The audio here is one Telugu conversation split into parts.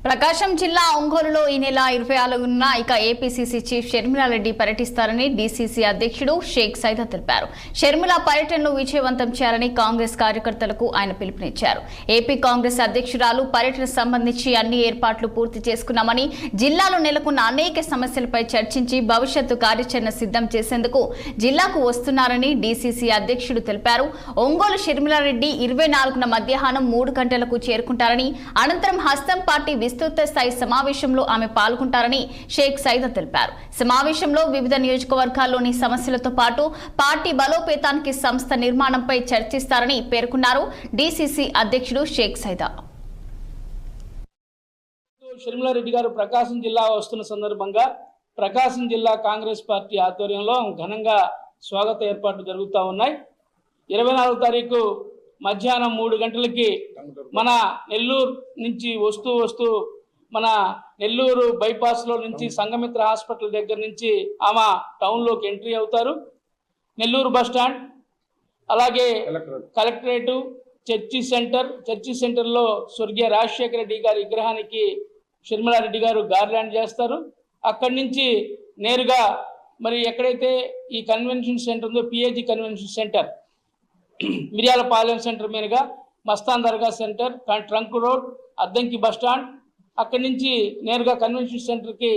ప్రకాశం జిల్లా ఒంగోలులో ఈ నెల 24న ఏపీసీసీ చీఫ్ షర్మిలారెడ్డి పర్యటిస్తారని డీసీసీ అధ్యక్షుడు షేక్ సైదా తెలిపారు. షర్మిల పర్యటనను విజయవంతం చేయాలని కాంగ్రెస్ కార్యకర్తలకు ఆయన పిలుపునిచ్చారు. ఏపీ కాంగ్రెస్ అధ్యక్షురాలు పర్యటన సంబంధించి అన్ని ఏర్పాట్లు పూర్తి చేసుకున్నామని, జిల్లాలో నెలకొన్న అనేక సమస్యలపై చర్చించి భవిష్యత్తు కార్యాచరణ సిద్ధం చేసేందుకు జిల్లాకు వస్తున్నారని డీసీసీ అధ్యక్షుడు తెలిపారు. ఒంగోలు షర్మిలారెడ్డి 24న మధ్యాహ్నం 3 గంటలకు చేరుకుంటారని, అనంతరం హస్తం పార్టీ విస్తృత స్థాయి సమావేశంలో ఆమె పాల్గొంటారని షేక్ సైదా తెలిపారు. సమావేశంలో వివిధ నియోజకవర్గాల్లోని సమస్యలతో పాటు పార్టీ బలోపేతానికి సంస్థ నిర్మాణంపై చర్చిస్తారని పేర్కొన్నారు. డీసీసీ అధ్యక్షుడు షేక్ సైదా. షర్మిలారెడ్డి గారు ప్రకాశం జిల్లా వస్తున్న సందర్భంగా ప్రకాశం జిల్లా కాంగ్రెస్ పార్టీ ఆధ్వర్యంలో ఘనంగా స్వాగత ఏర్పాట్లు జరుగుతూ ఉన్నాయి. 24వ తారీఖు మధ్యాహ్నం 3 గంటలకి మన నెల్లూరు నుంచి వస్తూ మన నెల్లూరు బైపాస్లో నుంచి సంఘమిత్ర హాస్పిటల్ దగ్గర నుంచి ఆమె టౌన్లోకి ఎంట్రీ అవుతారు. నెల్లూరు బస్ స్టాండ్, అలాగే కలెక్టరేటు, చర్చి సెంటర్లో స్వర్గీయ రాజశేఖర రెడ్డి గారి విగ్రహానికి షర్మిలారెడ్డి గారు గార్లాండ్ చేస్తారు. అక్కడి నుంచి నేరుగా మరి ఎక్కడైతే ఈ కన్వెన్షన్ సెంటర్ ఉందో, PAG convention centre, Miryalapalem centre మీదుగా Mastan Dargah centre, trunk road, Addanki bus stand, అక్కడి నుంచి నేరుగా కన్వెన్షన్ సెంటర్కి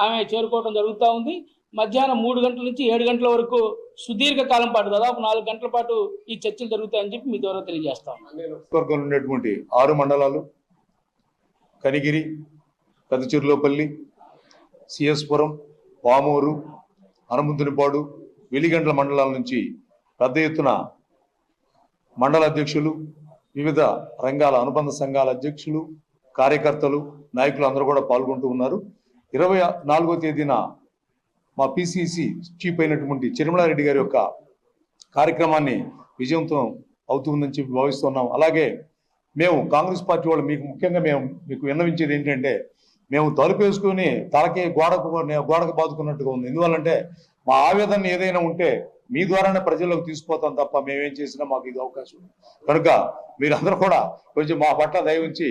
ఆమె చేరుకోవడం జరుగుతూ ఉంది. మధ్యాహ్నం 3 గంటల నుంచి 7 గంటల వరకు సుదీర్ఘ కాలం పాటు, దాదాపు 4 గంటల పాటు ఈ చర్చలు జరుగుతాయని చెప్పి మీ ద్వారా తెలియజేస్తాం. వర్గంలో ఉన్నటువంటి 6 మండలాలు, కనిగిరి, పెదచెర్లోపల్లి, సిఎస్పురం, పామూరు, హనుమంతునిపాడు, వెలిగండ్ల మండలాల నుంచి పెద్ద ఎత్తున మండల అధ్యక్షులు, వివిధ రంగాల అనుబంధ సంఘాల అధ్యక్షులు, కార్యకర్తలు, నాయకులు అందరూ కూడా పాల్గొంటూ ఉన్నారు. 24వ తేదీన మా పిసిసి చీఫ్ అయినటువంటి షర్మిలారెడ్డి గారి యొక్క కార్యక్రమాన్ని విజయవంతం అవుతుందని చెప్పి భావిస్తున్నాం. అలాగే మేము కాంగ్రెస్ పార్టీ వాళ్ళు ముఖ్యంగా మీకు విన్నవించేది ఏంటంటే, మేము తలుపు వేసుకుని తలకి గోడకు బాదుకున్నట్టుగా ఉంది. ఎందువల్లంటే మా ఆవేదన ఏదైనా ఉంటే మీ ద్వారానే ప్రజల్లోకి తీసుకుపోతాం తప్ప మేమేం చేసినా మాకు ఇది అవకాశం ఉంది. కనుక మీరందరూ కూడా కొంచెం మా పట్ల దయ ఉంచి